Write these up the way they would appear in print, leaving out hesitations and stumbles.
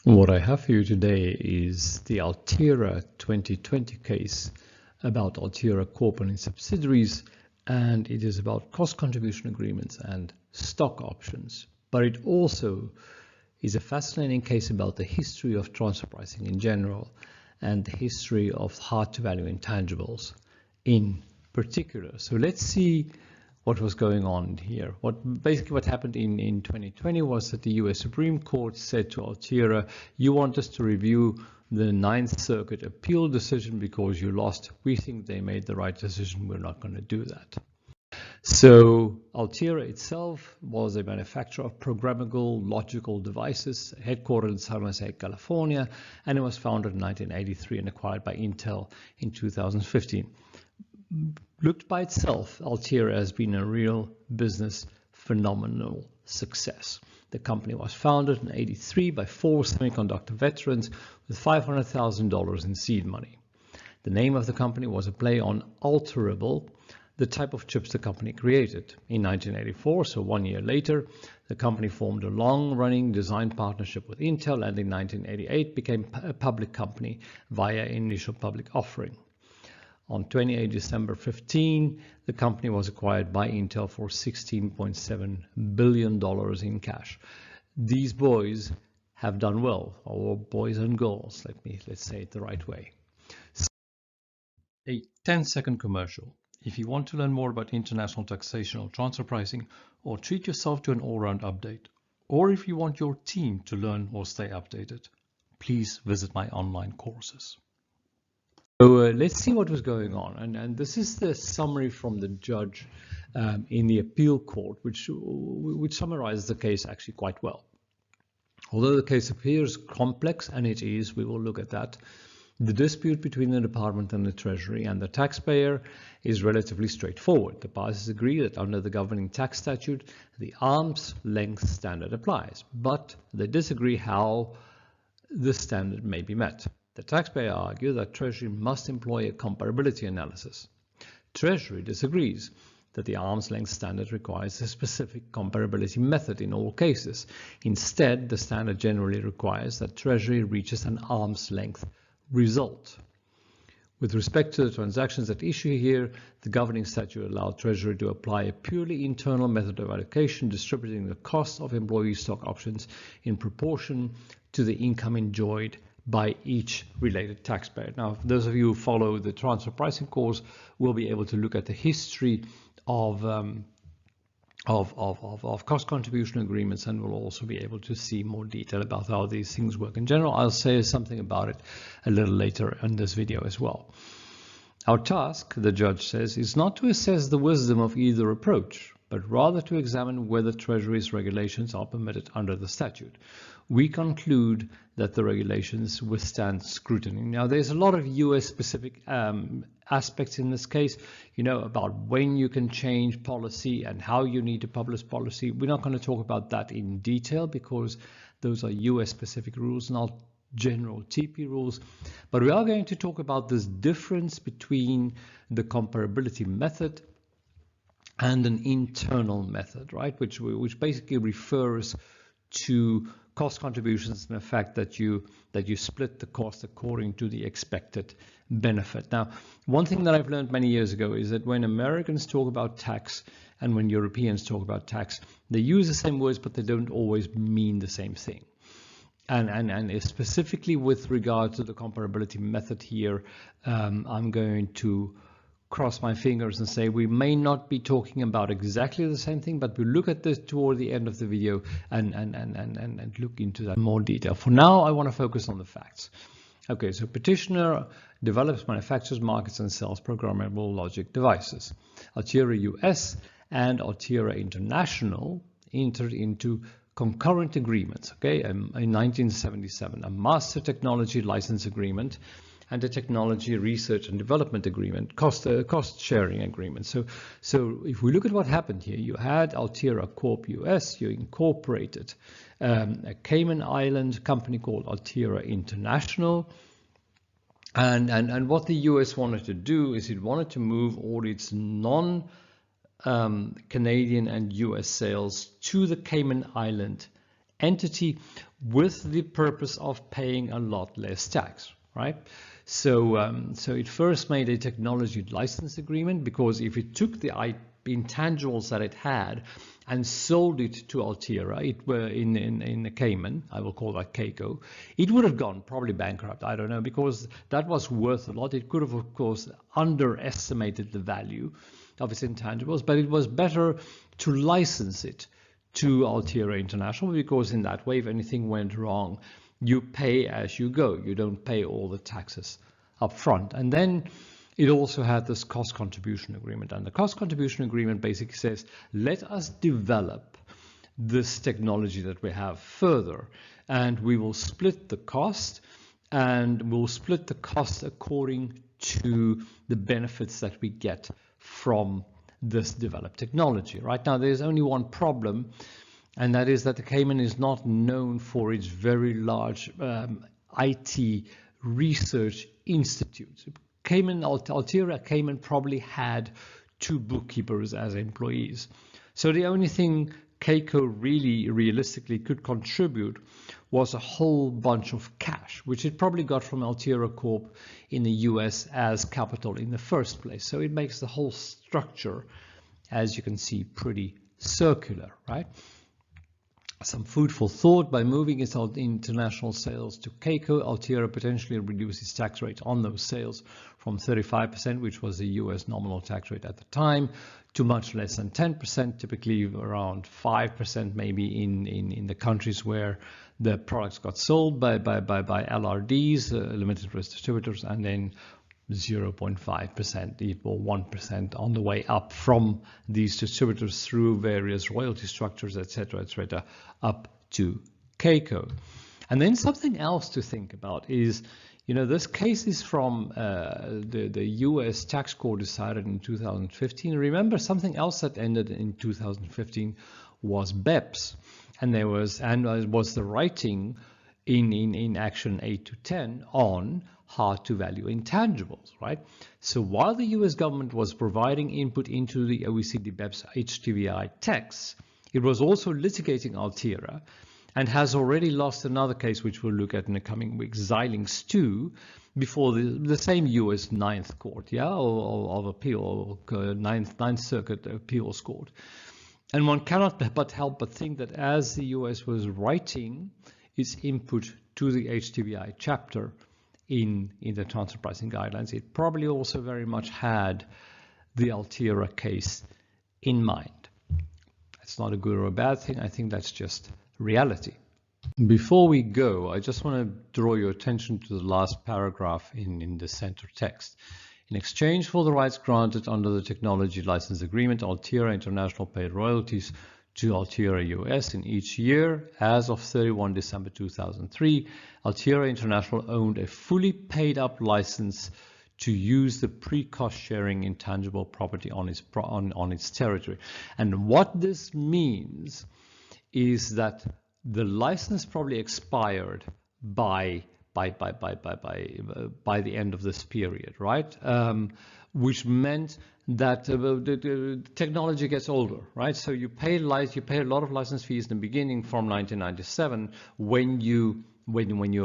What I have for you today is the Altera 2020 case about Altera Corp and its subsidiaries, and it is about cost contribution agreements and stock options. But it also is a fascinating case about the history of transfer pricing in general and the history of hard-to-value intangibles in particular. So let's see what was going on here. What happened in 2020 was that the US Supreme Court said to Altera, you want us to review the Ninth Circuit appeal decision because you lost. We think they made the right decision. We're not going to do that. So Altera itself was a manufacturer of programmable logical devices headquartered in San Jose, California, and it was founded in 1983 and acquired by Intel in 2015. Looked by itself, Altera has been a real business phenomenal success. The company was founded in 1983 by 4 semiconductor veterans with $500,000 in seed money. The name of the company was a play on alterable, the type of chips the company created. In 1984, so 1 year later, the company formed a long-running design partnership with Intel, and in 1988 became a public company via initial public offering. On 28 December 15, the company was acquired by Intel for $16.7 billion in cash. These boys have done well, or boys and girls, let's say it the right way. A 10-second commercial. If you want to learn more about international taxation or transfer pricing, or treat yourself to an all-round update, or if you want your team to learn or stay updated, please visit my online courses. So let's see what was going on, and this is the summary from the judge in the appeal court, which summarizes the case actually quite well. Although the case appears complex, and it is, we will look at that, the dispute between the department and the Treasury and the taxpayer is relatively straightforward. The parties agree that under the governing tax statute, the arm's length standard applies, but they disagree how the standard may be met. The taxpayer argues that Treasury must employ a comparability analysis. Treasury disagrees that the arm's length standard requires a specific comparability method in all cases. Instead, the standard generally requires that Treasury reaches an arm's length result. With respect to the transactions at issue here, the governing statute allowed Treasury to apply a purely internal method of allocation, distributing the cost of employee stock options in proportion to the income enjoyed by each related taxpayer. Now, those of you who follow the transfer pricing course will be able to look at the history of cost contribution agreements, and will also be able to see more detail about how these things work in general. I'll say something about it a little later in this video as well. Our task, the judge says, is not to assess the wisdom of either approach, but rather to examine whether Treasury's regulations are permitted under the statute. We conclude that the regulations withstand scrutiny. Now, there's a lot of US-specific aspects in this case, about when you can change policy and how you need to publish policy. We're not going to talk about that in detail because those are US-specific rules, not general TP rules. But we are going to talk about this difference between the comparability method and an internal method, right? Which basically refers to cost contributions and the fact that you split the cost according to the expected benefit. Now, one thing that I've learned many years ago is that when Americans talk about tax and when Europeans talk about tax, they use the same words, but they don't always mean the same thing. And specifically with regard to the comparability method here, I'm going to cross my fingers and say we may not be talking about exactly the same thing, but we'll look at this toward the end of the video and look into that in more detail. For now, I want to focus on the facts. Okay, so petitioner develops, manufactures, markets, and sells programmable logic devices. Altera US and Altera International entered into concurrent agreements, okay, in 1977, a master technology license agreement and a technology research and development agreement, cost sharing agreement. So if we look at what happened here, you had Altera Corp US, you incorporated a Cayman Island company called Altera International. And what the US wanted to do is it wanted to move all its Canadian and US sales to the Cayman Island entity, with the purpose of paying a lot less tax, right? So it first made a technology license agreement, because if it took the intangibles that it had and sold it to Altera, it were in the Cayman, I will call that CACO, it would have gone probably bankrupt, I don't know, because that was worth a lot. It could have, of course, underestimated the value of its intangibles, but it was better to license it to Altera International, because in that way, if anything went wrong, you pay as you go. You don't pay all the taxes up front. And then it also had this cost contribution agreement. And the cost contribution agreement basically says, let us develop this technology that we have further, and we will split the cost, and we'll split the cost according to the benefits that we get from this developed technology. Right now, there's only one problem, and that is that the Cayman is not known for its very large IT research institutes. Altera Cayman probably had 2 bookkeepers as employees. So the only thing CACO really realistically could contribute was a whole bunch of cash, which it probably got from Altera Corp in the US as capital in the first place. So it makes the whole structure, as you can see, pretty circular, right? Some food for thought: by moving its international sales to CACO, Altera potentially reduced its tax rate on those sales from 35%, which was the US nominal tax rate at the time, to much less than 10%, typically around 5% maybe in the countries where the products got sold by LRDs, limited risk distributors, and then 0.5% or 1% on the way up from these distributors through various royalty structures, etc., up to CACO. And then something else to think about is, this case is from the US tax court, decided in 2015. Remember, something else that ended in 2015 was BEPS, and there was the writing in Action 8 to 10 on hard to value intangibles, right? So while the US government was providing input into the OECD BEPS HTVI text, it was also litigating Altera, and has already lost another case, which we'll look at in the coming weeks, Xilinx 2, before the same US Ninth Court, of appeal, Ninth Circuit Appeals Court. And one cannot but help but think that as the US was writing its input to the HTVI chapter in the transfer pricing guidelines, it probably also very much had the Altera case in mind. It's not a good or a bad thing. I think that's just reality. Before we go, I just want to draw your attention to the last paragraph in the center text. In exchange for the rights granted under the Technology License Agreement, Altera International paid royalties to Altera US in each year. As of 31 December 2003, Altera International owned a fully paid up license to use the pre-cost sharing intangible property on its territory. And what this means is that the license probably expired by the end of this period, right? Which meant that the technology gets older, right? So you pay a lot of license fees in the beginning from 1997 when you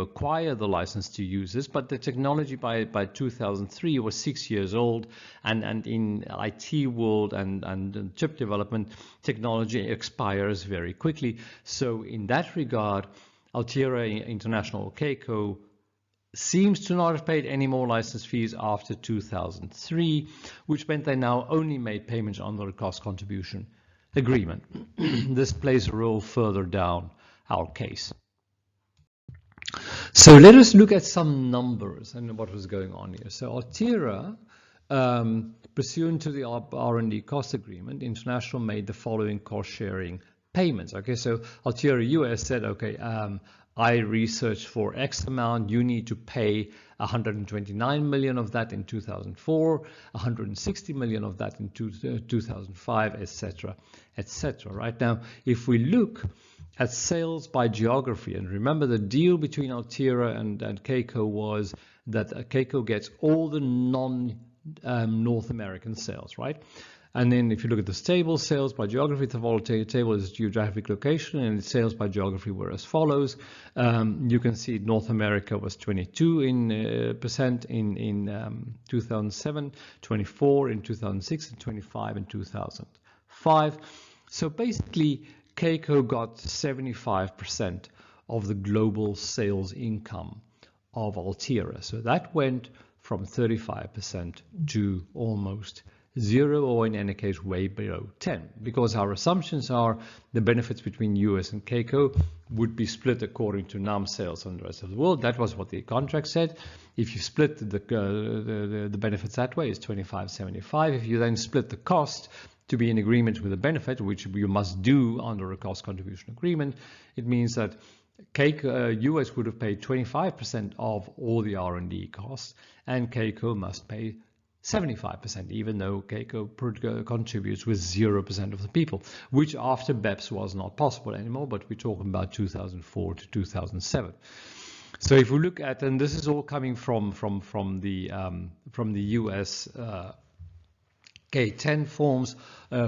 acquire the license to use this, but the technology by 2003 was 6 years old, and in IT world and chip development, technology expires very quickly. So in that regard, Altera International, CACO, seems to not have paid any more license fees after 2003, which meant they now only made payments under the cost contribution agreement. This plays a role further down our case. So let us look at some numbers and what was going on here. So Altera, pursuant to the R&D cost agreement, International made the following cost sharing payments. Okay, so Altera US said, okay, I researched for X amount, you need to pay 129 million of that in 2004, 160 million of that in 2005, etc., etc. Right now, if we look at sales by geography, and remember the deal between Altera and CACO was that CACO gets all the non-North American sales, right? And then if you look at this table, sales by geography, the volatile table is geographic location, and sales by geography were as follows. You can see North America was 22% in 2007, 24 in 2006, and 25 in 2005. So basically, Keiko got 75% of the global sales income of Altera. So that went from 35% to almost 0, or in any case way below 10, because our assumptions are the benefits between US and Keiko would be split according to NAM sales and the rest of the world. That was what the contract said. If you split the benefits that way, it's 25-75. If you then split the cost to be in agreement with the benefit, which you must do under a cost contribution agreement, it means that US would have paid 25% of all the R&D costs, and Keiko must pay 75%, even though Keiko contributes with 0% of the people, which after BEPS was not possible anymore, but we're talking about 2004 to 2007. So if we look at, and this is all coming from the US K10 forms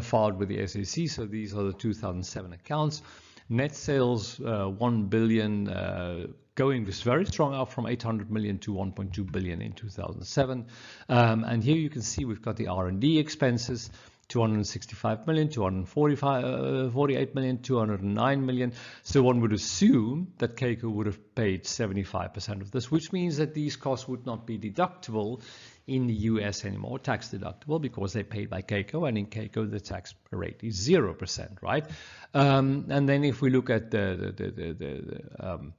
filed with the SEC, so these are the 2007 accounts. Net sales 1 billion, going this very strong up from 800 million to 1.2 billion in 2007. And here you can see we've got the R&D expenses, 265 million, 248 million, 209 million. So one would assume that Keiko would have paid 75% of this, which means that these costs would not be deductible in the US anymore, tax deductible, because they paid by Keiko, and in Keiko the tax rate is 0%, right? And then if we look at the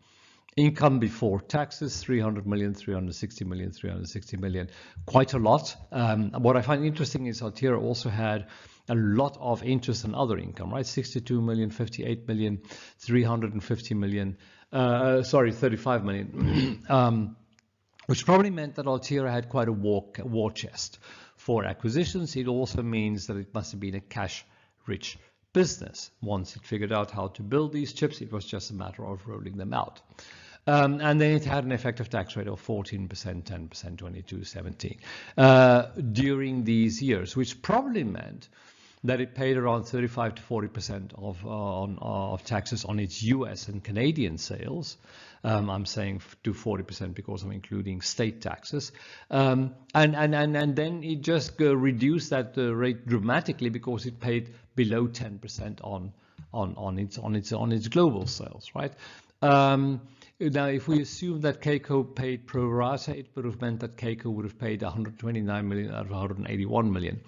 income before taxes, 300 million, 360 million, 360 million, quite a lot. What I find interesting is Altera also had a lot of interest and other income, right? 62 million, 58 million, 350 million, 35 million. Which probably meant that Altera had quite a war chest for acquisitions. It also means that it must have been a cash-rich business. Once it figured out how to build these chips, it was just a matter of rolling them out. And then it had an effective tax rate of 14%, 10%, 22, 17 during these years, which probably meant that it paid around 35 to 40% of taxes on its US and Canadian sales. I'm saying to 40% because I'm including state taxes. And then it just reduced that rate dramatically because it paid below 10% on its global sales, right? Now, if we assume that Keiko paid pro rata, it would have meant that Keiko would have paid 129 million out of 181 million.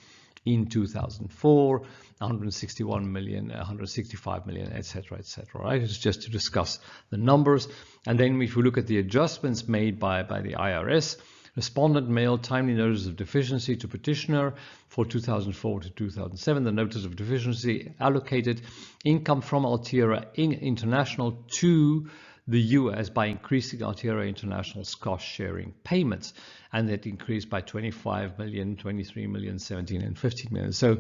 In 2004, 161 million, 165 million, etc., right? It's just to discuss the numbers. And then if we look at the adjustments made by the IRS, respondent mailed timely notice of deficiency to petitioner for 2004 to 2007. The notice of deficiency allocated income from Altera International to the US by increasing Altera International's cost-sharing payments, and that increased by 25 million, 23 million, 17 and 15 million. So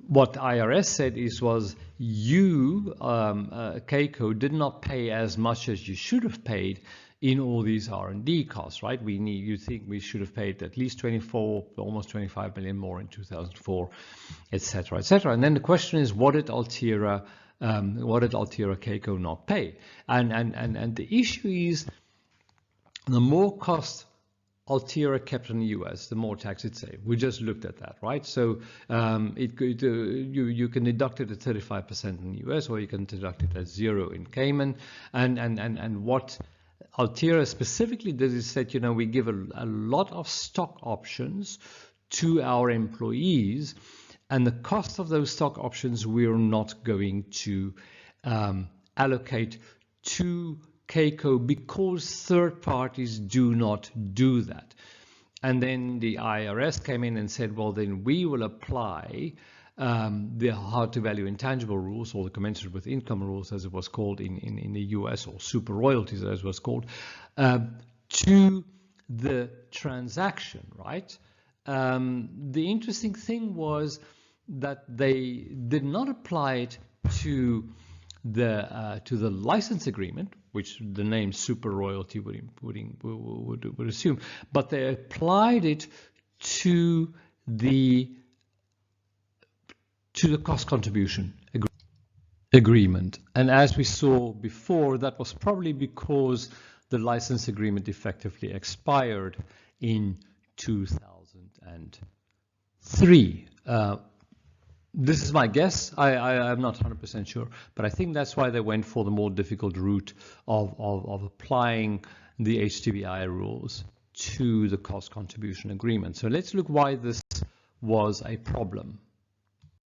what IRS said was you, Keiko, did not pay as much as you should have paid in all these R&D costs, right? You think we should have paid at least 24, almost 25 million more in 2004, etc., etc. And then the question is, what did Altera Keiko not pay? And the issue is, the more cost Altera kept in the US, the more tax it saved. We just looked at that, right? So you can deduct it at 35% in the US, or you can deduct it at 0 in Cayman. And what Altera specifically did is said, we give a lot of stock options to our employees, and the cost of those stock options we're not going to allocate to Keiko because third parties do not do that. And then the IRS came in and said, well, then we will apply the hard to value intangible rules, or the commensurate with income rules, as it was called in the US, or super royalties, as it was called, to the transaction, right? The interesting thing was that they did not apply it to the license agreement, which the name super royalty would assume, but they applied it to the to the cost contribution agreement. And as we saw before, that was probably because the license agreement effectively expired in 2003. This is my guess. I'm not 100% sure, but I think that's why they went for the more difficult route of applying the HTBI rules to the cost contribution agreement. So let's look why this was a problem.